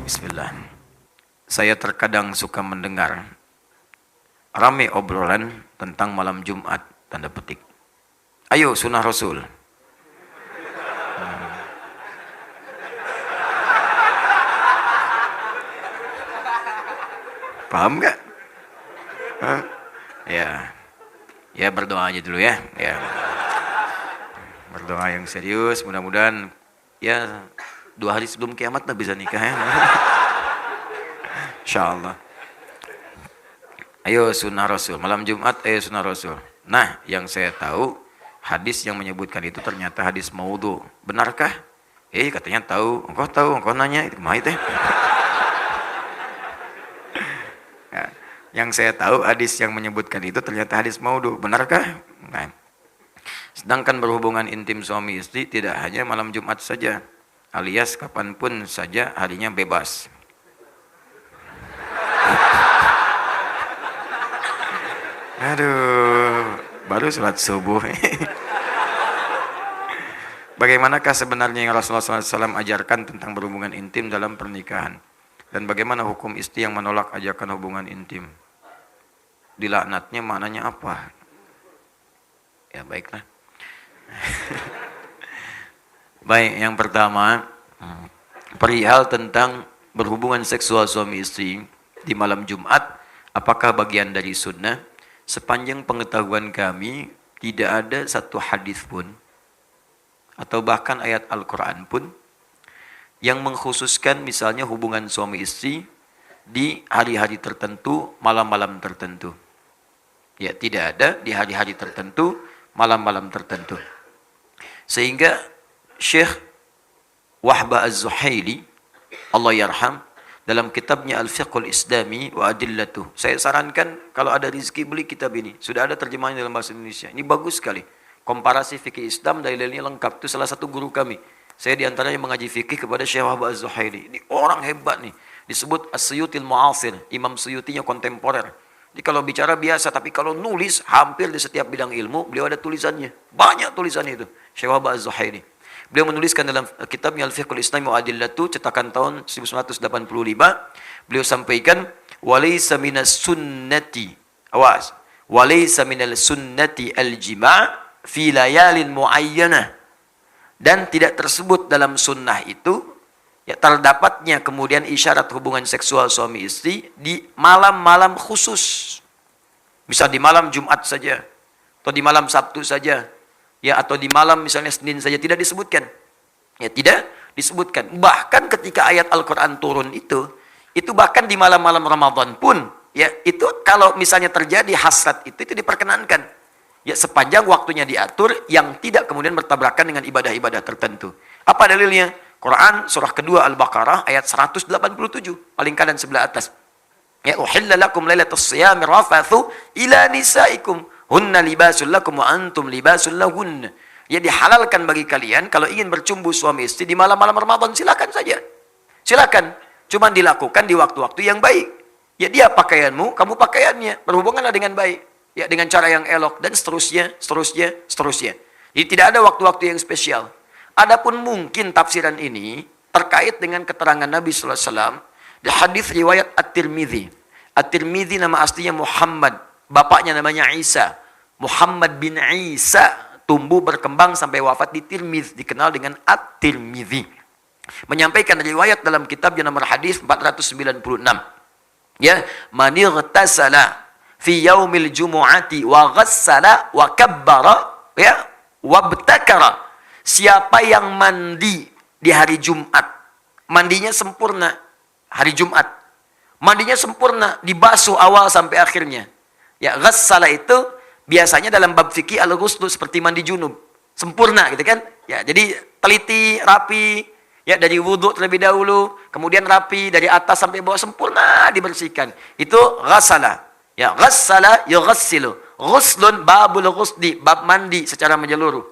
Bismillah. Saya terkadang suka mendengar rame obrolan tentang malam Jumat, tanda petik. Ayo sunnah Rasul. Paham nggak? Ya berdoa aja dulu ya. Berdoa yang serius, mudah-mudahan ya 2 hari sebelum kiamat bisa nikah ya. Insyaallah. Ayo sunnah Rasul, malam Jumat ayo sunnah Rasul. Nah, yang saya tahu hadis yang menyebutkan itu ternyata hadis maudhu. Benarkah? Katanya tahu, engkau nanya itu mah teh. Ya, yang saya tahu hadis yang menyebutkan itu ternyata hadis maudhu. Benarkah? Nah. Sedangkan berhubungan intim suami istri tidak hanya malam Jumat saja, alias kapanpun saja harinya bebas. Aduh, baru sholat subuh. Bagaimanakah sebenarnya yang Rasulullah SAW ajarkan tentang berhubungan intim dalam pernikahan? Dan bagaimana hukum istri yang menolak ajakan hubungan intim? Dilaknatnya maknanya apa? Ya baiklah. Baik, yang pertama, perihal tentang berhubungan seksual suami istri di malam Jumat, apakah bagian dari sunnah? Sepanjang pengetahuan kami, tidak ada satu hadis pun, atau bahkan ayat Al-Quran pun, yang mengkhususkan misalnya hubungan suami istri di hari-hari tertentu, malam-malam tertentu. Ya, tidak ada di hari-hari tertentu, malam-malam tertentu. Sehingga Syekh Wahbah Az-Zuhaili, Allah yarham, dalam kitabnya Al-Fiqhul Islami wa Adillatuh, saya sarankan kalau ada rezeki beli kitab ini. Sudah ada terjemahannya dalam bahasa Indonesia. Ini bagus sekali. Komparasi fikih Islam, dalilnya lengkap. Itu salah satu guru kami. Saya diantaranya mengaji fikih kepada Syekh Wahbah Az-Zuhaili. Ini orang hebat nih. Disebut As-Suyutil Mu'asir. Imam Suyutinya kontemporer. Jadi kalau bicara biasa, tapi kalau nulis hampir di setiap bidang ilmu, beliau ada tulisannya. Banyak tulisannya itu. Syekh Wahbah Az-Zuhaili. Beliau menuliskan dalam kitabnya Al-Fiqhul Islami wa Adillatuh, cetakan tahun 1985. Beliau sampaikan, walaysa minas sunnati, awas, walaysa minal sunnati al-jima' fi layalin muayyanah. Dan tidak tersebut dalam sunnah itu, ya terdapatnya kemudian isyarat hubungan seksual suami istri di malam-malam khusus. Misal di malam Jumat saja, atau di malam Sabtu saja, ya atau di malam misalnya Senin saja, tidak disebutkan. Ya tidak disebutkan. Bahkan ketika ayat Al-Quran turun itu bahkan di malam-malam Ramadan pun, ya itu kalau misalnya terjadi hasrat itu diperkenankan. Ya sepanjang waktunya diatur yang tidak kemudian bertabrakan dengan ibadah-ibadah tertentu. Apa dalilnya? Quran surah kedua Al-Baqarah ayat 187, paling kanan sebelah atas. Ya uhilla lakum lailatus siyami rafathu ila nisaikum hunna libasul lakum wa antum libasul lahun. Ya dihalalkan bagi kalian kalau ingin bercumbu suami istri di malam-malam Ramadan, silakan saja. Silakan, cuman dilakukan di waktu-waktu yang baik. Ya dia pakaianmu, kamu pakaiannya, berhubunganlah dengan baik. Ya dengan cara yang elok dan seterusnya. Jadi tidak ada waktu-waktu yang spesial. Adapun mungkin tafsiran ini terkait dengan keterangan Nabi sallallahu alaihi wasallam di hadis riwayat At-Tirmidzi. At-Tirmidzi nama aslinya Muhammad, bapaknya namanya Isa. Muhammad bin Isa tumbuh berkembang sampai wafat di Tirmidz, dikenal dengan At-Tirmidzi. Menyampaikan riwayat dalam kitabnya nomor hadis 496. Ya, man ightasala fi yaumil jumu'ati wa ghassala wa kabbara ya wabtakara. Siapa yang mandi di hari Jumat, mandinya sempurna hari Jumat. Mandinya sempurna, dibasuh awal sampai akhirnya. Ya, ghassala itu biasanya dalam bab fikih al-ghusl seperti mandi junub. Sempurna gitu kan? Ya, jadi teliti, rapi, ya dari wudhu terlebih dahulu, kemudian rapi dari atas sampai bawah sempurna dibersihkan. Itu ghassala. Ya, ghassala yughassilu. Ghuslun babul ghusli, bab mandi secara menyeluruh.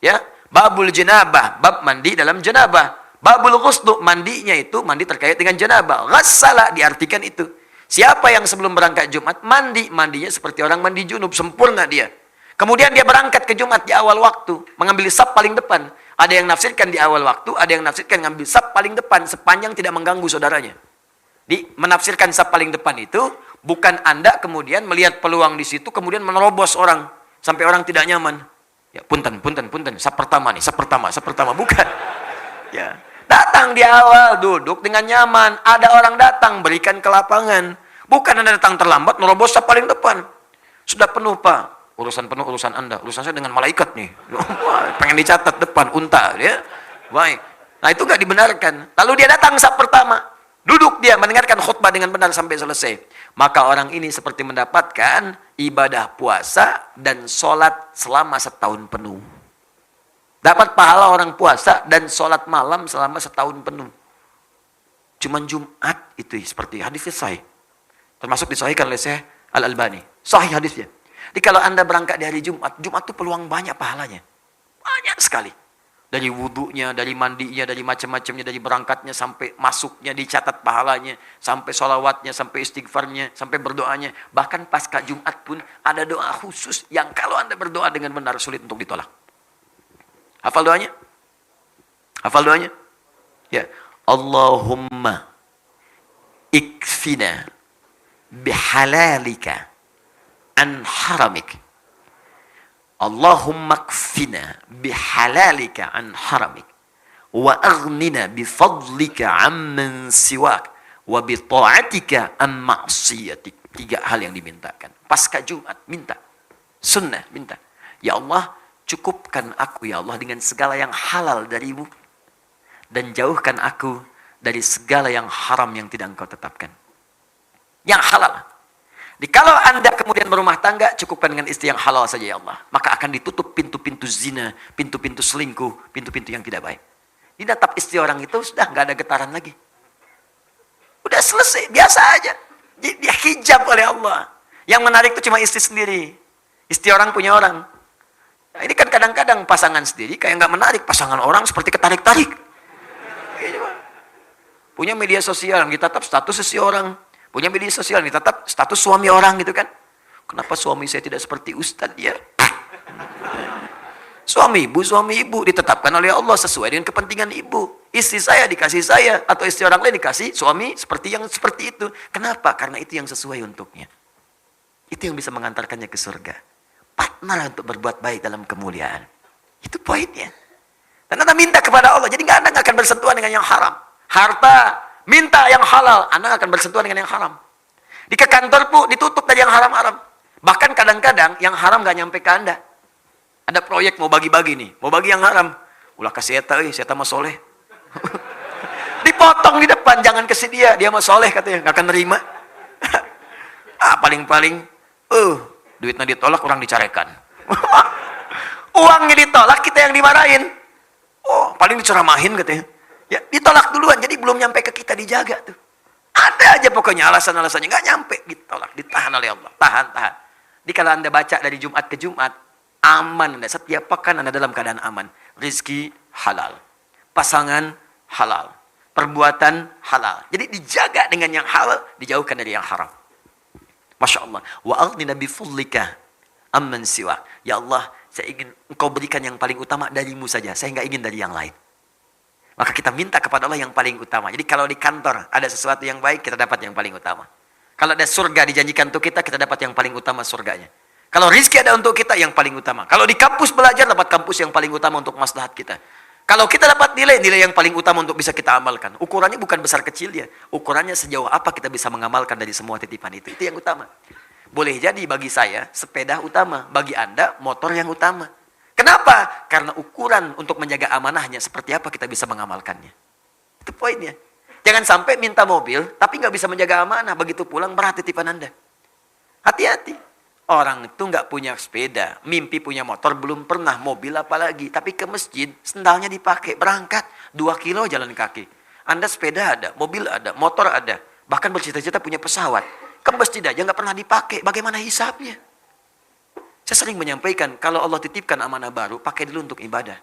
Ya, babul janabah, bab mandi dalam janabah. Babul ghuslu, mandinya itu mandi terkait dengan janabah. Ghassala diartikan itu. Siapa yang sebelum berangkat Jumat mandi, mandinya seperti orang mandi junub, sempurna dia. Kemudian dia berangkat ke Jumat di awal waktu, mengambil saf paling depan. Ada yang nafsirkan di awal waktu, ada yang nafsirkan ngambil saf paling depan sepanjang tidak mengganggu saudaranya. Menafsirkan saf paling depan itu bukan Anda kemudian melihat peluang di situ kemudian menerobos orang sampai orang tidak nyaman. Ya, punten, saf pertama nih, saf pertama, bukan. Ya, datang di awal, duduk dengan nyaman. Ada orang datang, berikan ke lapangan. Bukan Anda datang terlambat, nerobos saf paling depan. Sudah penuh, Pak. Urusan penuh urusan Anda. Urusan saya dengan malaikat nih. Pengen dicatat depan unta ya. Baik. Nah, itu enggak dibenarkan. Lalu dia datang saf pertama. Duduk dia mendengarkan khutbah dengan benar sampai selesai. Maka orang ini seperti mendapatkan ibadah puasa dan sholat selama setahun penuh. Dapat pahala orang puasa dan sholat malam selama setahun penuh. Cuman Jumat itu seperti hadisnya sahih. Termasuk disahihkan oleh Syekh Al-Albani. Sahih hadisnya. Jadi kalau Anda berangkat di hari Jumat, Jumat itu peluang banyak pahalanya. Banyak sekali. Dari wudhunya, dari mandinya, dari macam-macamnya, dari berangkatnya sampai masuknya dicatat pahalanya, sampai sholawatnya, sampai istighfarnya, sampai berdoanya. Bahkan pasca Jumat pun ada doa khusus yang kalau Anda berdoa dengan benar sulit untuk ditolak. Hafal doanya? Hafal doanya? Ya. Allahumma ikfina bihalalika an haramik. Allahumma kfina bihalalika an haramik wa aghnina bifadlika amman siwak wa bita'atika an ma'siyatik. 3 hal yang dimintakan. Pasca Jumat minta. Sunnah minta. Ya Allah, cukupkan aku ya Allah dengan segala yang halal darimu dan jauhkan aku dari segala yang haram yang tidak engkau tetapkan. Yang halal. Kalau Anda kemudian berumah tangga, cukupkan dengan istri yang halal saja ya Allah. Maka akan ditutup pintu-pintu zina, pintu-pintu selingkuh, pintu-pintu yang tidak baik. Dinatap istri orang itu sudah nggak ada getaran lagi. Udah selesai, biasa aja. Dia hijab oleh Allah. Yang menarik itu cuma istri sendiri. Istri orang punya orang. Nah, ini kan kadang-kadang pasangan sendiri kayak nggak menarik. Pasangan orang seperti ketarik-tarik. Punya media sosial yang ditatap status seseorang. Punya media sosial yang ditatap status suami orang gitu kan. Kenapa suami saya tidak seperti Ustadz ya? Suami ibu ditetapkan oleh Allah sesuai dengan kepentingan ibu. Istri saya dikasih saya atau istri orang lain dikasih suami seperti yang seperti itu. Kenapa? Karena itu yang sesuai untuknya. Itu yang bisa mengantarkannya ke surga. Partner untuk berbuat baik dalam kemuliaan. Itu poinnya. Dan Anda minta kepada Allah. Jadi Anda nggak akan bersentuhan dengan yang haram. Harta minta yang halal, Anda akan bersentuhan dengan yang haram. Di ke kantor pun ditutup dari yang haram-haram. Bahkan kadang-kadang yang haram gak nyampe ke Anda. Ada proyek mau bagi-bagi nih, mau bagi yang haram. Ulah kasih saya mah soleh. Dipotong di depan, jangan kasih dia mah soleh katanya, gak akan nerima. Paling-paling, duitnya ditolak, orang dicarekan. Uangnya ditolak, kita yang dimarahin. Paling diceramahin katanya. Ya, ditolak duluan, jadi belum nyampe ke kita dijaga tuh. Ada aja pokoknya alasan-alasannya, nggak nyampe, ditolak, ditahan oleh Allah, tahan. Jadi kalau Anda baca dari Jumat ke Jumat, aman Anda, setiap pekan Anda dalam keadaan aman. Rizki halal, pasangan halal, perbuatan halal. Jadi dijaga dengan yang halal, dijauhkan dari yang haram. Masya Allah. Wa aghnina bifadlika amman siwak. Ya Allah, saya ingin Engkau berikan yang paling utama darimu saja, saya nggak ingin dari yang lain. Maka kita minta kepada Allah yang paling utama. Jadi kalau di kantor ada sesuatu yang baik, kita dapat yang paling utama. Kalau ada surga dijanjikan untuk kita dapat yang paling utama surganya. Kalau rizki ada untuk kita, yang paling utama. Kalau di kampus belajar, dapat kampus yang paling utama untuk maslahat kita. Kalau kita dapat nilai yang paling utama untuk bisa kita amalkan. Ukurannya bukan besar kecil ya. Ukurannya sejauh apa kita bisa mengamalkan dari semua titipan itu. Itu yang utama. Boleh jadi bagi saya, sepeda utama. Bagi Anda, motor yang utama. Kenapa? Karena ukuran untuk menjaga amanahnya seperti apa kita bisa mengamalkannya. Itu poinnya. Jangan sampai minta mobil, tapi nggak bisa menjaga amanah. Begitu pulang berat titipan Anda. Hati-hati. Orang itu nggak punya sepeda, mimpi punya motor, belum pernah mobil apalagi. Tapi ke masjid, sendalnya dipakai, berangkat 2 kilo jalan kaki. Anda sepeda ada, mobil ada, motor ada. Bahkan bercita-cita punya pesawat. Ke masjid aja nggak pernah dipakai, bagaimana hisapnya? Saya sering menyampaikan, kalau Allah titipkan amanah baru, pakai dulu untuk ibadah.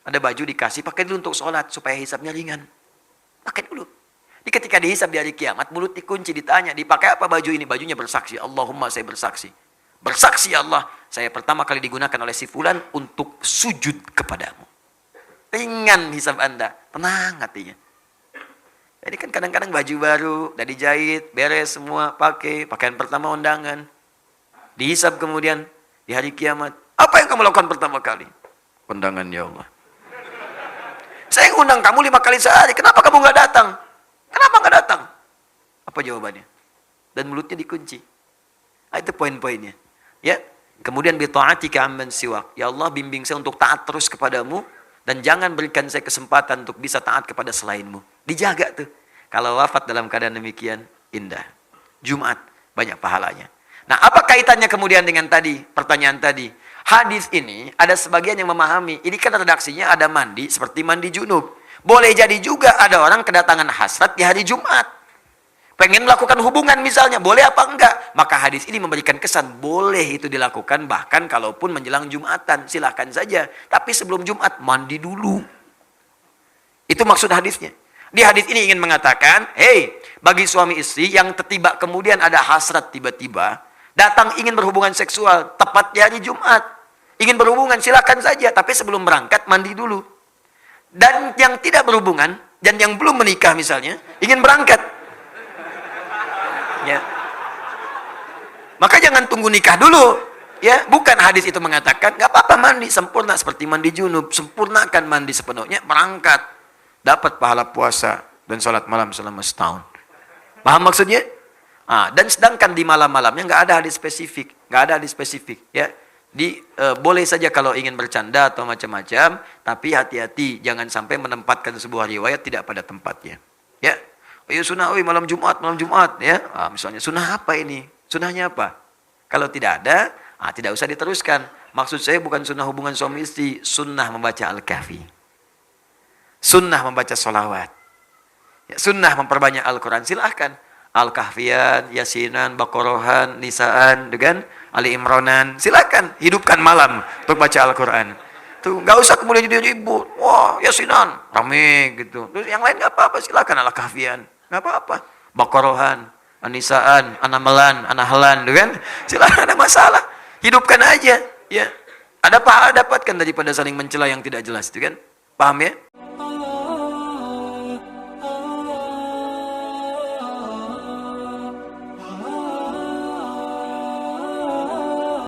Ada baju dikasih, pakai dulu untuk sholat, supaya hisapnya ringan. Pakai dulu. Jadi ketika dihisap di hari kiamat, mulut dikunci, ditanya, dipakai apa baju ini? Bajunya bersaksi, Allahumma saya bersaksi. Bersaksi ya Allah, saya pertama kali digunakan oleh si fulan untuk sujud kepadamu. Ringan hisab Anda, tenang hatinya. Jadi kan kadang-kadang baju baru, udah dijahit, beres semua, pakai, pakaian pertama undangan. Dihisab kemudian, di hari kiamat. Apa yang kamu lakukan pertama kali? Undangan ya Allah. Saya ngundang kamu 5 kali sehari, kenapa kamu nggak datang? Kenapa nggak datang? Apa jawabannya? Dan mulutnya dikunci. Nah, itu poin-poinnya. Ya, kemudian bita'atika amman siwak. Ya Allah, bimbing saya untuk taat terus kepadamu dan jangan berikan saya kesempatan untuk bisa taat kepada selainmu. Dijaga tuh. Kalau wafat dalam keadaan demikian, indah. Jumat, banyak pahalanya. Nah, apa kaitannya kemudian dengan tadi, pertanyaan tadi? Hadis ini, ada sebagian yang memahami, ini kan redaksinya ada mandi, seperti mandi junub. Boleh jadi juga ada orang kedatangan hasrat di hari Jumat. Pengen melakukan hubungan misalnya, boleh apa enggak? Maka hadis ini memberikan kesan, boleh itu dilakukan, bahkan kalaupun menjelang Jumatan, silahkan saja. Tapi sebelum Jumat, mandi dulu. Itu maksud hadisnya. Di hadis ini ingin mengatakan, hey, bagi suami istri yang tiba kemudian ada hasrat tiba-tiba, datang ingin berhubungan seksual, tepat di hari Jumat. Ingin berhubungan, silakan saja. Tapi sebelum berangkat, mandi dulu. Dan yang tidak berhubungan, dan yang belum menikah misalnya, ingin berangkat. Ya. Maka jangan tunggu nikah dulu. Ya, bukan hadis itu mengatakan, nggak apa-apa mandi, sempurna seperti mandi junub. Sempurnakan mandi sepenuhnya, berangkat. Dapat pahala puasa dan sholat malam selama setahun. Paham maksudnya? Dan sedangkan di malam-malamnya nggak ada hadis spesifik, nggak ada hadis spesifik, ya. Boleh saja kalau ingin bercanda atau macam-macam, tapi hati-hati jangan sampai menempatkan sebuah riwayat tidak pada tempatnya. Ya, ayo sunnah, malam Jumat, ya. Misalnya sunnah apa ini? Sunnahnya apa? Kalau tidak ada, tidak usah diteruskan. Maksud saya bukan sunnah hubungan suami istri, sunnah membaca Al-Kahfi. Sunnah membaca sholawat. Ya, sunnah memperbanyak Al-Quran. Silahkan. Al-Kahfian, Yasinan, Baqarahan, Nisaan, dengan Ali Imranan. Silahkan. Hidupkan malam untuk baca Al-Quran. Tuh, nggak usah kemudian jadi ribut. Wah, Yasinan. Rame gitu. Terus yang lain nggak apa-apa. Silahkan Al-Kahfian. Nggak apa-apa. Baqarahan, Nisaan, Anamalan, Anahlan. Kan? Silahkan, ada masalah. Hidupkan aja. Ya. Ada pahala dapatkan daripada saling mencela yang tidak jelas. Itu kan? Paham ya?